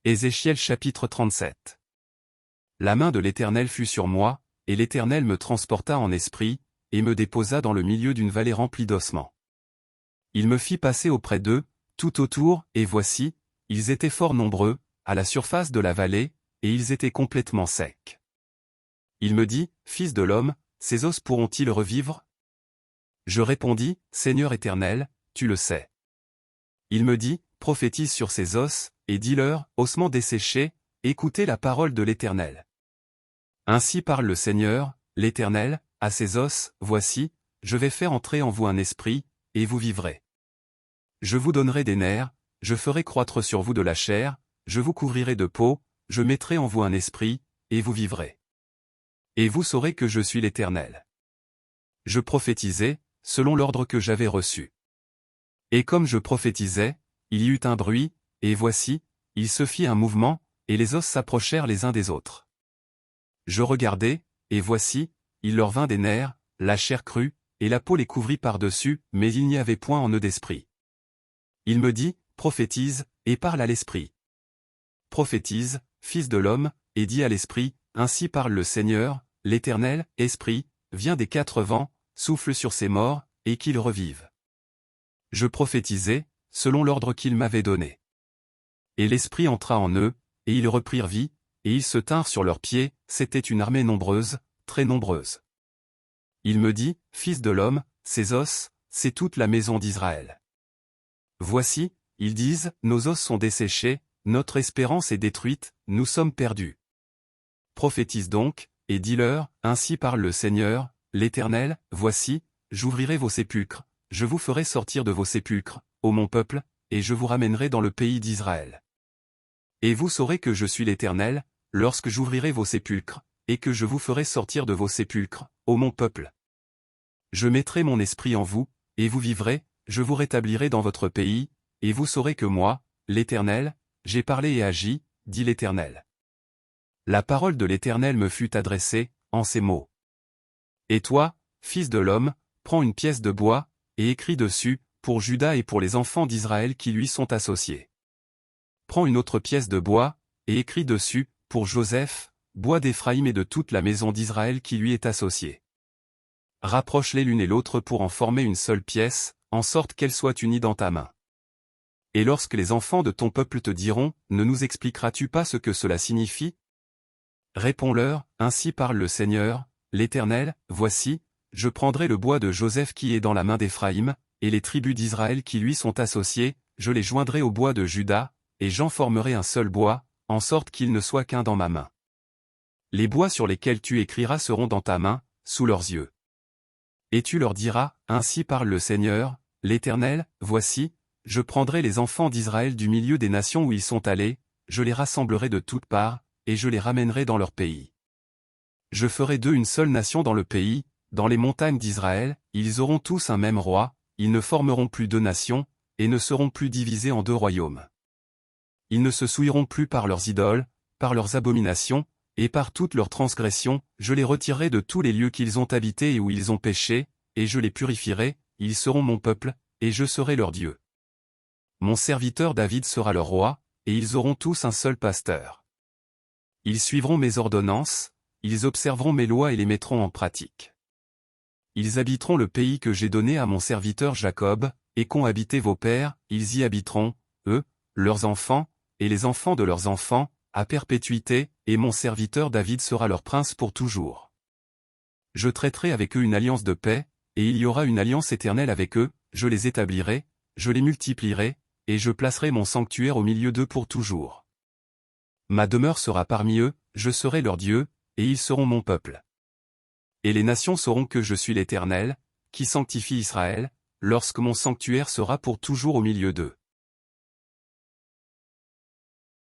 Ézéchiel chapitre 37. La main de l'Éternel fut sur moi, et l'Éternel me transporta en esprit, et me déposa dans le milieu d'une vallée remplie d'ossements. Il me fit passer auprès d'eux, tout autour, et voici, ils étaient fort nombreux, à la surface de la vallée, et ils étaient complètement secs. Il me dit, Fils de l'homme, ces os pourront-ils revivre? Je répondis, Seigneur Éternel, tu le sais. Il me dit, prophétise sur ces os, et dis-leur, ossements desséchés, écoutez la parole de l'Éternel. Ainsi parle le Seigneur, l'Éternel, à ces os, voici, je vais faire entrer en vous un esprit, et vous vivrez. Je vous donnerai des nerfs, je ferai croître sur vous de la chair, je vous couvrirai de peau, je mettrai en vous un esprit, et vous vivrez. Et vous saurez que je suis l'Éternel. Je prophétisai, selon l'ordre que j'avais reçu. Et comme je prophétisais, il y eut un bruit, et voici, il se fit un mouvement, et les os s'approchèrent les uns des autres. Je regardai, et voici, il leur vint des nerfs, la chair crue, et la peau les couvrit par-dessus, mais il n'y avait point en eux d'esprit. Il me dit, prophétise, et parle à l'esprit. Prophétise, fils de l'homme, et dis à l'esprit, ainsi parle le Seigneur, l'Éternel, esprit, viens des quatre vents, souffle sur ces morts, et qu'ils revivent. Je prophétisai, selon l'ordre qu'il m'avait donné. Et l'esprit entra en eux, et ils reprirent vie, et ils se tinrent sur leurs pieds, c'était une armée nombreuse, très nombreuse. Il me dit, Fils de l'homme, ces os, c'est toute la maison d'Israël. Voici, ils disent, nos os sont desséchés, notre espérance est détruite, nous sommes perdus. Prophétise donc, et dis-leur, ainsi parle le Seigneur, l'Éternel, voici, j'ouvrirai vos sépulcres, je vous ferai sortir de vos sépulcres, ô mon peuple, et je vous ramènerai dans le pays d'Israël. Et vous saurez que je suis l'Éternel, lorsque j'ouvrirai vos sépulcres, et que je vous ferai sortir de vos sépulcres, ô mon peuple. Je mettrai mon esprit en vous, et vous vivrez, je vous rétablirai dans votre pays, et vous saurez que moi, l'Éternel, j'ai parlé et agi, dit l'Éternel. La parole de l'Éternel me fut adressée, en ces mots. Et toi, fils de l'homme, prends une pièce de bois, et écris dessus, pour Juda et pour les enfants d'Israël qui lui sont associés. Prends une autre pièce de bois, et écris dessus, pour Joseph, bois d'Éphraïm et de toute la maison d'Israël qui lui est associée. Rapproche-les l'une et l'autre pour en former une seule pièce, en sorte qu'elles soient unies dans ta main. Et lorsque les enfants de ton peuple te diront, ne nous expliqueras-tu pas ce que cela signifie? Réponds-leur, ainsi parle le Seigneur, l'Éternel, voici, je prendrai le bois de Joseph qui est dans la main d'Éphraïm, et les tribus d'Israël qui lui sont associées, je les joindrai au bois de Juda, et j'en formerai un seul bois, en sorte qu'il ne soit qu'un dans ma main. Les bois sur lesquels tu écriras seront dans ta main, sous leurs yeux. Et tu leur diras, ainsi parle le Seigneur, l'Éternel, voici, je prendrai les enfants d'Israël du milieu des nations où ils sont allés, je les rassemblerai de toutes parts, et je les ramènerai dans leur pays. Je ferai d'eux une seule nation dans le pays, dans les montagnes d'Israël, ils auront tous un même roi, ils ne formeront plus deux nations, et ne seront plus divisés en deux royaumes. Ils ne se souilleront plus par leurs idoles, par leurs abominations, et par toutes leurs transgressions, je les retirerai de tous les lieux qu'ils ont habités et où ils ont péché, et je les purifierai, ils seront mon peuple, et je serai leur Dieu. Mon serviteur David sera leur roi, et ils auront tous un seul pasteur. Ils suivront mes ordonnances, ils observeront mes lois et les mettront en pratique. Ils habiteront le pays que j'ai donné à mon serviteur Jacob, et qu'ont habité vos pères, ils y habiteront, eux, leurs enfants, et les enfants de leurs enfants, à perpétuité, et mon serviteur David sera leur prince pour toujours. Je traiterai avec eux une alliance de paix, et il y aura une alliance éternelle avec eux, je les établirai, je les multiplierai, et je placerai mon sanctuaire au milieu d'eux pour toujours. Ma demeure sera parmi eux, je serai leur Dieu, et ils seront mon peuple. Et les nations sauront que je suis l'Éternel, qui sanctifie Israël, lorsque mon sanctuaire sera pour toujours au milieu d'eux.